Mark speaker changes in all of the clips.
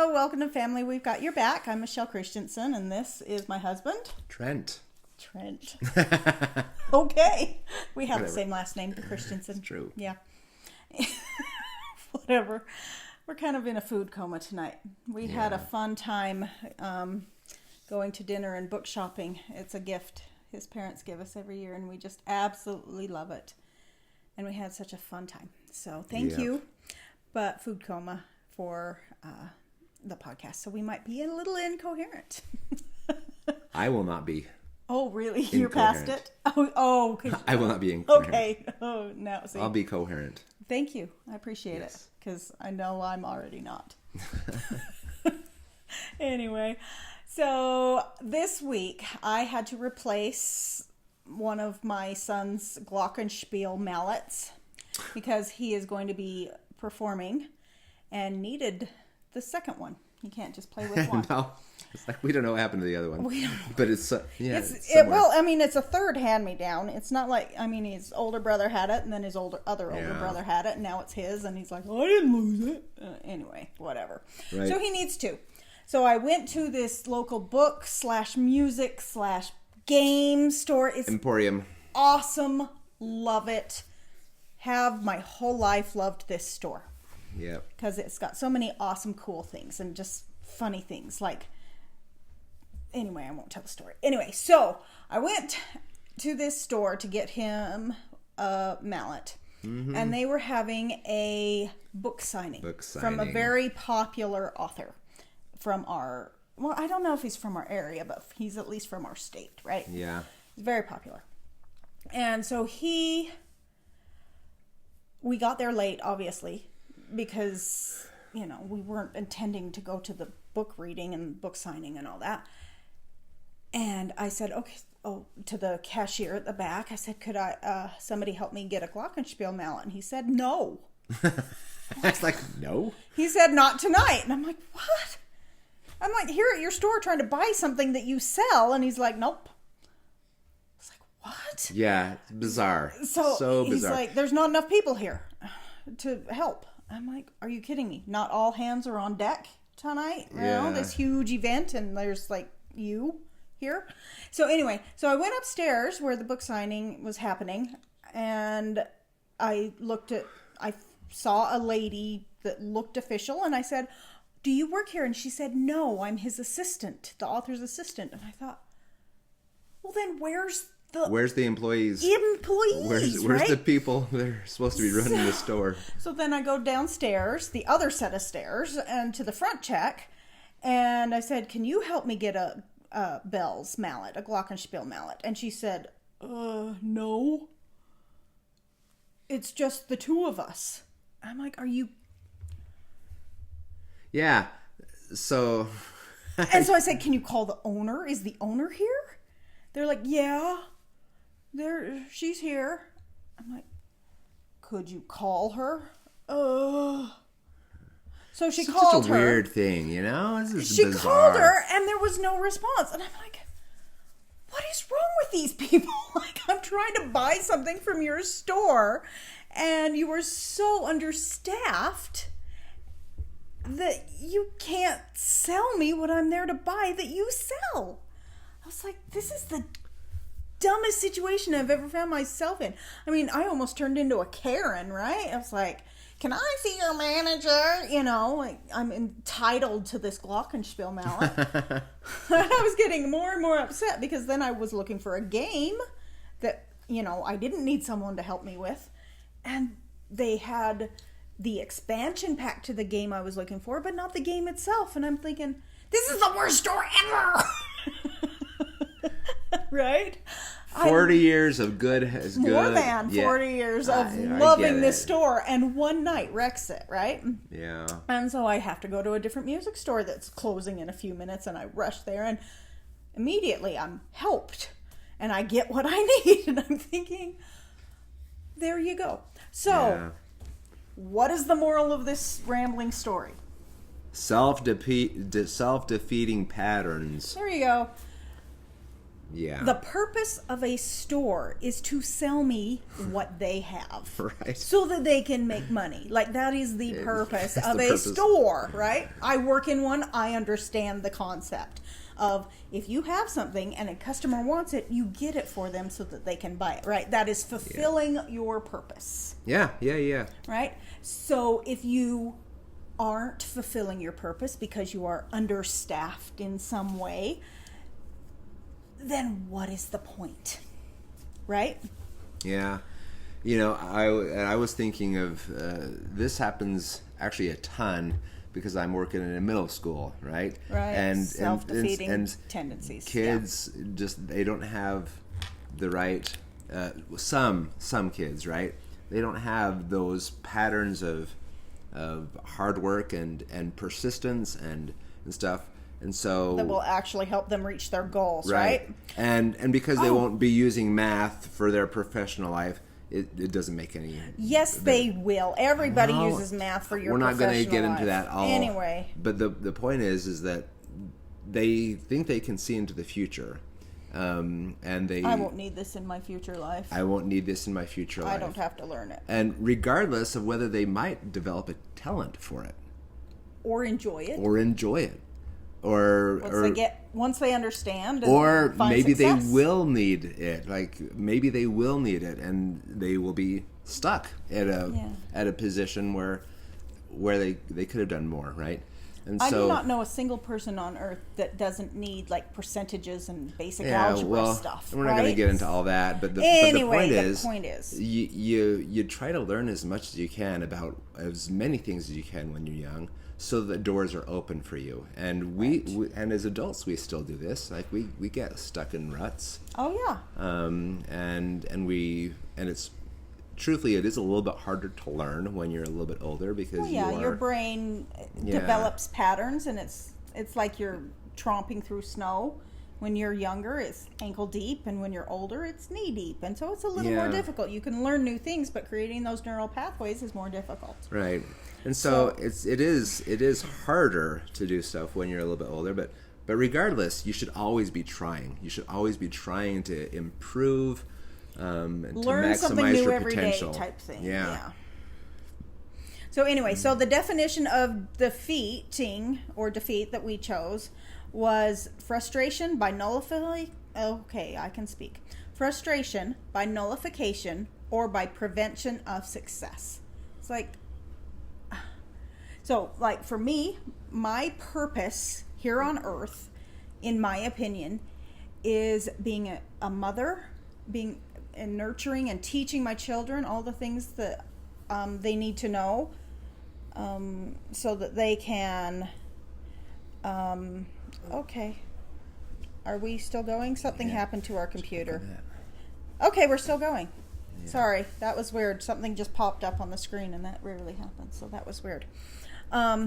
Speaker 1: Hello, welcome to Family We've Got Your Back. I'm Michelle Christensen, and this is my husband.
Speaker 2: Trent.
Speaker 1: Okay. We have the same last name, Christensen.
Speaker 2: It's true.
Speaker 1: Yeah. Whatever. We're kind of in a food coma tonight. We had a fun time going to dinner and book shopping. It's a gift his parents give us every year, and we just absolutely love it. And we had such a fun time. So thank you. But food coma for the podcast. So we might be a little incoherent.
Speaker 2: I will not be.
Speaker 1: Oh, really? You're past it? Oh.
Speaker 2: I will not be incoherent.
Speaker 1: Okay. Oh, no. See.
Speaker 2: I'll be coherent.
Speaker 1: Thank you. I appreciate it. Because I know I'm already not. Anyway. So this week I had to replace one of my son's glockenspiel mallets because he is going to be performing and needed the second one. You can't just play with one.
Speaker 2: No, it's like we don't know what happened to the other one.
Speaker 1: We don't know.
Speaker 2: But it's
Speaker 1: it's a third hand-me-down. It's not like, his older brother had it, and then his older brother had it, and now it's his, and he's like, I didn't lose it. Anyway, whatever. Right. So he needs two. So I went to this local book/music/game store. It's
Speaker 2: Emporium.
Speaker 1: Awesome. Love it. Have my whole life loved this store.
Speaker 2: Yeah.
Speaker 1: Because it's got so many awesome, cool things and just funny things. Anyway, I won't tell the story. Anyway, so I went to this store to get him a mallet. Mm-hmm. And they were having a book signing from a very popular author from I don't know if he's from our area, but he's at least from our state, right?
Speaker 2: Yeah.
Speaker 1: He's very popular. And so we got there late, obviously, because, we weren't intending to go to the book reading and book signing and all that. And I said, to the cashier at the back, I said, could somebody help me get a glockenspiel mallet? And he said, no.
Speaker 2: I was like, no?
Speaker 1: He said, not tonight. And I'm like, what? I'm like, here at your store trying to buy something that you sell. And he's like, nope. I was like, what?
Speaker 2: Yeah, it's bizarre. So bizarre.
Speaker 1: He's like, there's not enough people here to help. I'm like, are you kidding me? Not all hands are on deck tonight? This huge event, and there's you here. So anyway, I went upstairs where the book signing was happening, and I saw a lady that looked official, and I said, do you work here? And she said, no, I'm his assistant, the author's assistant. And I thought, well, then where's the employees?
Speaker 2: Where's the people that are supposed to be running the store? So
Speaker 1: then I go downstairs, the other set of stairs, and to the front check, and I said, can you help me get a Bell's mallet, a glockenspiel mallet? And she said, no. It's just the two of us. I'm like, are you...
Speaker 2: Yeah, so...
Speaker 1: And so I said, can you call the owner? Is the owner here? They're like, yeah, she's here. I'm like, could you call her? So she called her.
Speaker 2: It's such a weird thing, This is
Speaker 1: she
Speaker 2: bizarre.
Speaker 1: called her, and there was no response. And I'm like, what is wrong with these people? I'm trying to buy something from your store, and you are so understaffed that you can't sell me what I'm there to buy that you sell. I was like, this is the dumbest situation I've ever found myself in. I almost turned into a Karen, right? I was like, can I see your manager? I'm entitled to this glockenspiel mallet. I was getting more and more upset because then I was looking for a game that, I didn't need someone to help me with. And they had the expansion pack to the game I was looking for, but not the game itself. And I'm thinking, this is the worst store ever! Right?
Speaker 2: 40 years of good is good.
Speaker 1: More than 40 years of loving this store, and one night wrecks it, right?
Speaker 2: Yeah.
Speaker 1: And so I have to go to a different music store that's closing in a few minutes, and I rush there, and immediately I'm helped, and I get what I need, and I'm thinking, there you go. So, what is the moral of this rambling story?
Speaker 2: Self-defeating patterns.
Speaker 1: There you go.
Speaker 2: Yeah.
Speaker 1: The purpose of a store is to sell me what they have.
Speaker 2: Right.
Speaker 1: So that they can make money. Like, that is the purpose of a
Speaker 2: purpose.
Speaker 1: store, right? I work in one. I understand the concept of if you have something and a customer wants it, you get it for them so that they can buy it, right? That is fulfilling your purpose.
Speaker 2: Yeah.
Speaker 1: Right? So if you aren't fulfilling your purpose because you are understaffed in some way, then what is the point? Right?
Speaker 2: Yeah. You know, I was thinking of this happens actually a ton because I'm working in a middle school, right?
Speaker 1: Right.
Speaker 2: And
Speaker 1: Self-defeating tendencies.
Speaker 2: Kids just, they don't have the right, some kids, right? They don't have those patterns of hard work and persistence and stuff. And so
Speaker 1: that will actually help them reach their goals, right?
Speaker 2: And because they won't be using math for their professional life, it doesn't make any.
Speaker 1: Yes, they will. Everybody uses math for your professional life.
Speaker 2: We're not going to get into that all.
Speaker 1: Anyway.
Speaker 2: But the point is that they think they can see into the future. And
Speaker 1: I won't need this in my future life.
Speaker 2: I won't need this in my future life.
Speaker 1: I don't have to learn it.
Speaker 2: And regardless of whether they might develop a talent for it.
Speaker 1: Or enjoy it. Once they understand,
Speaker 2: or
Speaker 1: find
Speaker 2: maybe
Speaker 1: success.
Speaker 2: they will need it. Like maybe they will need it, and they will be stuck at a position where they could have done more, right? And
Speaker 1: I do not know a single person on earth that doesn't need like percentages and basic algebra stuff.
Speaker 2: We're not going to get into all that, but the point is, you try to learn as much as you can about as many things as you can when you're young, so the doors are open for you. And we and as adults we still do this. Like we get stuck in ruts.
Speaker 1: Oh yeah.
Speaker 2: And it's truthfully it is a little bit harder to learn when you're a little bit older because
Speaker 1: your brain develops patterns, and it's like you're tromping through snow. When you're younger, it's ankle deep, and when you're older, it's knee deep, and so it's a little more difficult. You can learn new things, but creating those neural pathways is more difficult.
Speaker 2: Right. And so it is harder to do stuff when you're a little bit older, but regardless, you should always be trying. You should always be trying to improve, and
Speaker 1: learn
Speaker 2: to
Speaker 1: something
Speaker 2: maximize
Speaker 1: new
Speaker 2: your
Speaker 1: every
Speaker 2: potential.
Speaker 1: day type thing.
Speaker 2: Yeah.
Speaker 1: So anyway, so the definition of defeat that we chose was frustration by nullification. Okay, I can speak. Frustration by nullification or by prevention of success. It's like, so like for me, my purpose here on earth, in my opinion, is being a mother, being and nurturing and teaching my children all the things that they need to know, so that they can. Okay. Are we still going? Something happened to our computer. Okay, we're still going. Yeah. Sorry, that was weird. Something just popped up on the screen, and that rarely happens, so that was weird. But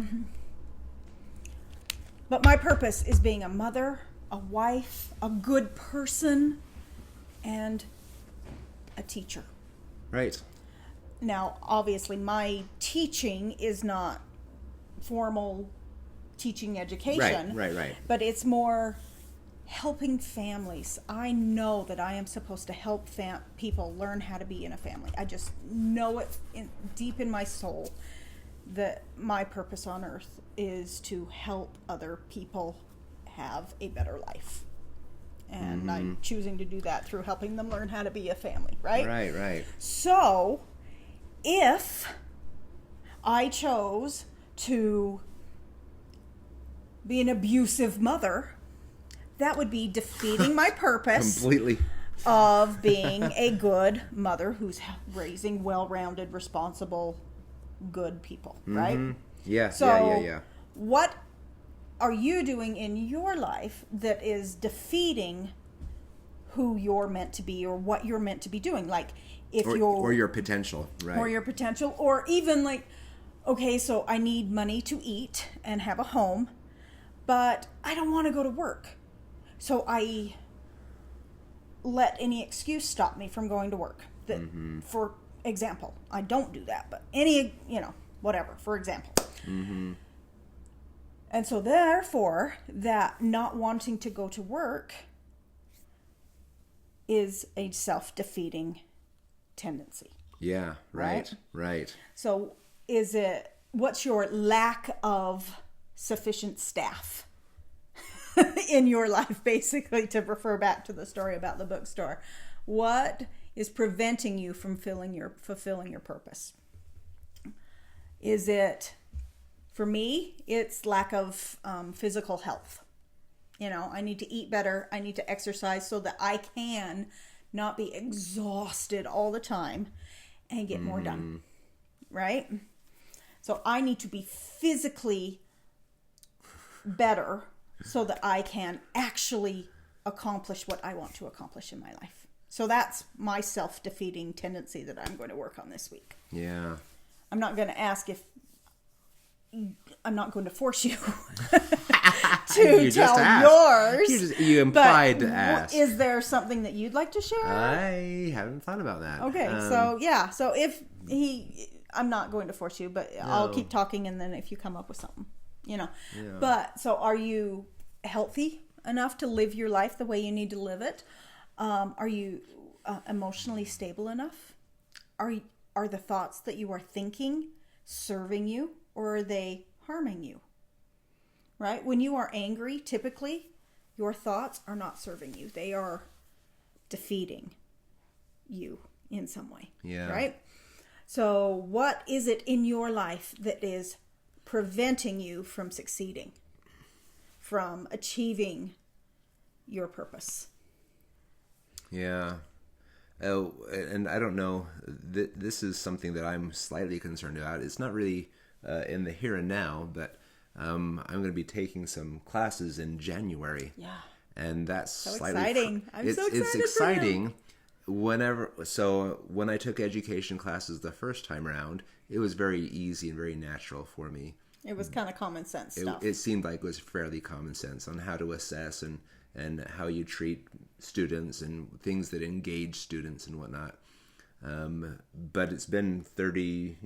Speaker 1: my purpose is being a mother, a wife, a good person, and a teacher.
Speaker 2: Right.
Speaker 1: Now, obviously, my teaching is not formal teaching education.
Speaker 2: Right.
Speaker 1: But it's more helping families. I know that I am supposed to help people learn how to be in a family. I just know it deep in my soul that my purpose on earth is to help other people have a better life. And I'm choosing to do that through helping them learn how to be a family, right?
Speaker 2: Right.
Speaker 1: So, if I chose to be an abusive mother, that would be defeating my purpose
Speaker 2: completely
Speaker 1: of being a good mother who's raising well-rounded, responsible, good people, right?
Speaker 2: Yeah.
Speaker 1: So,
Speaker 2: yeah.
Speaker 1: What are you doing in your life that is defeating who you're meant to be or what you're meant to be doing? Like, if
Speaker 2: or your potential, right?
Speaker 1: Or your potential, or even like, okay, so I need money to eat and have a home, but I don't want to go to work. So I let any excuse stop me from going to work. That, for example, I don't do that, but whatever, for example. And so therefore, that not wanting to go to work is a self-defeating tendency.
Speaker 2: Yeah, right.
Speaker 1: So what's your lack of sufficient staff in your life, basically, to refer back to the story about the bookstore? What is preventing you from fulfilling your purpose? Is it, for me, it's lack of physical health. I need to eat better. I need to exercise so that I can not be exhausted all the time and get more done. Right? So I need to be physically better so that I can actually accomplish what I want to accomplish in my life. So that's my self-defeating tendency that I'm going to work on this week.
Speaker 2: Yeah.
Speaker 1: I'm not going to force you to tell yours.
Speaker 2: You implied to ask.
Speaker 1: Is there something that you'd like to share?
Speaker 2: I haven't thought about that.
Speaker 1: Okay, so if I'm not going to force you, but I'll keep talking, and then if you come up with something, Yeah. But so, are you healthy enough to live your life the way you need to live it? Are you emotionally stable enough? Are the thoughts that you are thinking serving you, or are they harming you? Right? When you are angry, typically, your thoughts are not serving you. They are defeating you in some way.
Speaker 2: Yeah.
Speaker 1: Right? So what is it in your life that is preventing you from succeeding, from achieving your purpose?
Speaker 2: Yeah. Oh, and I don't know, this is something that I'm slightly concerned about. It's not really in the here and now, but I'm going to be taking some classes in January.
Speaker 1: Yeah.
Speaker 2: And that's
Speaker 1: so
Speaker 2: slightly
Speaker 1: exciting. I'm so excited.
Speaker 2: It's exciting. When I took education classes the first time around, it was very easy and very natural for me.
Speaker 1: It was kind of common sense stuff.
Speaker 2: It seemed like it was fairly common sense on how to assess and how you treat students and things that engage students and whatnot. But it's been 30,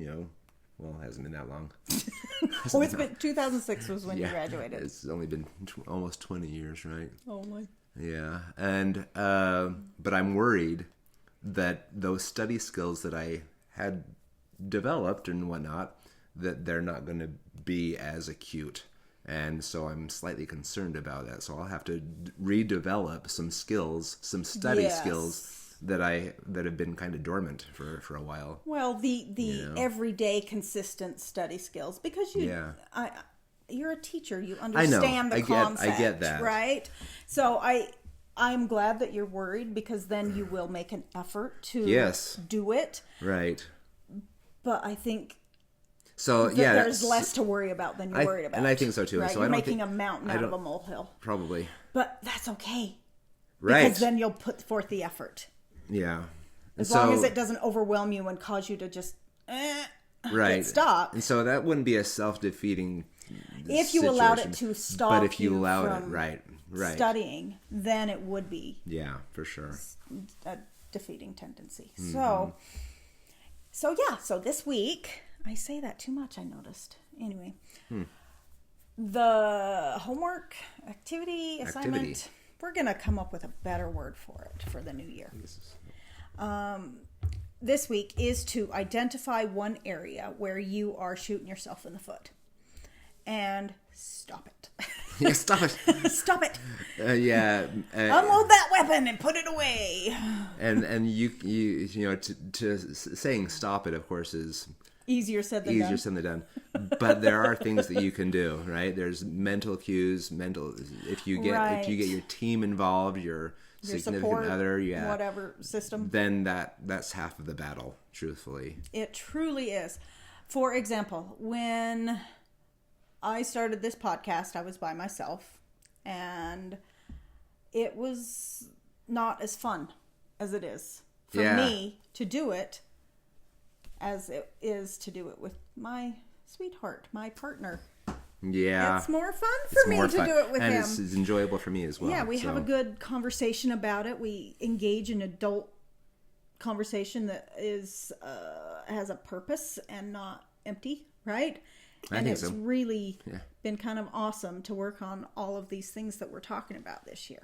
Speaker 2: well, it hasn't been that long.
Speaker 1: It's been 2006 was when you graduated.
Speaker 2: It's only been almost 20 years, right?
Speaker 1: Oh my.
Speaker 2: Yeah, and but I'm worried that those study skills that I had developed and whatnot, that they're not going to be as acute. And so I'm slightly concerned about that. So I'll have to redevelop some skills, some study skills that have been kind of dormant for a while.
Speaker 1: Well, the everyday consistent study skills, because you're a teacher, you understand the concept.
Speaker 2: I get that.
Speaker 1: Right? So I'm glad that you're worried, because then you will make an effort to do it.
Speaker 2: Right.
Speaker 1: But I think
Speaker 2: there's
Speaker 1: less to worry about than you're worried about.
Speaker 2: And I think so too.
Speaker 1: Right?
Speaker 2: So
Speaker 1: you're making a mountain out of a molehill.
Speaker 2: Probably.
Speaker 1: But that's okay.
Speaker 2: Right.
Speaker 1: Because then you'll put forth the effort.
Speaker 2: Yeah.
Speaker 1: As long as it doesn't overwhelm you and cause you to just stop.
Speaker 2: And so that wouldn't be a self-defeating
Speaker 1: if you allowed it to stop.
Speaker 2: But if you allowed it, right.
Speaker 1: Studying, then it would be.
Speaker 2: Yeah, for sure.
Speaker 1: A defeating tendency. Mm-hmm. So this week, I say that too much, I noticed. Anyway. The homework, assignment, we're going to come up with a better word for it for the new year. This week is to identify one area where you are shooting yourself in the foot. And stop it.
Speaker 2: Yeah, stop it.
Speaker 1: Stop it.
Speaker 2: Unload
Speaker 1: that weapon and put it away.
Speaker 2: And you to saying stop it, of course, is
Speaker 1: easier said than
Speaker 2: done. But there are things that you can do, right? There's mental cues, if you get your team involved, your significant
Speaker 1: support,
Speaker 2: other,
Speaker 1: whatever system,
Speaker 2: then that's half of the battle, truthfully.
Speaker 1: It truly is. For example, when I started this podcast, I was by myself, and it was not as fun as it is for me to do it as it is to do it with my sweetheart, my partner.
Speaker 2: Yeah.
Speaker 1: It's more fun for me to do it with him.
Speaker 2: And it's enjoyable for me as well.
Speaker 1: Yeah, we have a good conversation about it. We engage in adult conversation that is has a purpose and not empty, right? And it's really been kind of awesome to work on all of these things that we're talking about this year.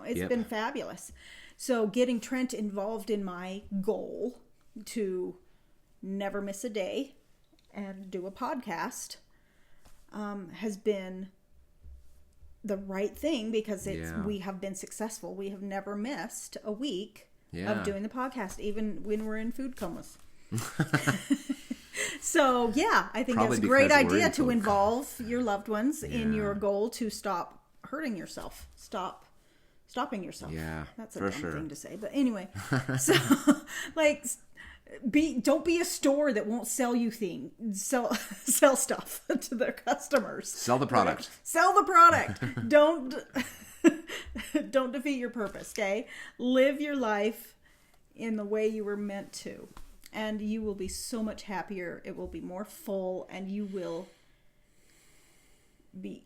Speaker 1: It's been fabulous. So getting Trent involved in my goal to never miss a day and do a podcast has been the right thing, because we have been successful. We have never missed a week of doing the podcast, even when we're in food comas. So I think
Speaker 2: Probably
Speaker 1: that's a great idea to involve your loved ones in your goal to stop hurting yourself, stopping yourself.
Speaker 2: Yeah,
Speaker 1: that's a dumb thing to say, but anyway. So like, don't be a store that won't sell you sell stuff to their customers.
Speaker 2: Sell the product.
Speaker 1: Right? Sell the product. Don't defeat your purpose. Okay, live your life in the way you were meant to, and you will be so much happier. It will be more full, and you will be,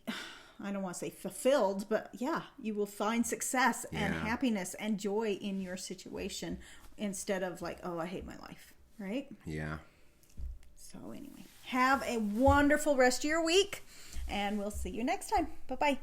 Speaker 1: I don't want to say fulfilled, but you will find success and happiness and joy in your situation, instead of like, oh, I hate my life, right?
Speaker 2: Yeah.
Speaker 1: So anyway, have a wonderful rest of your week, and we'll see you next time. Bye-bye.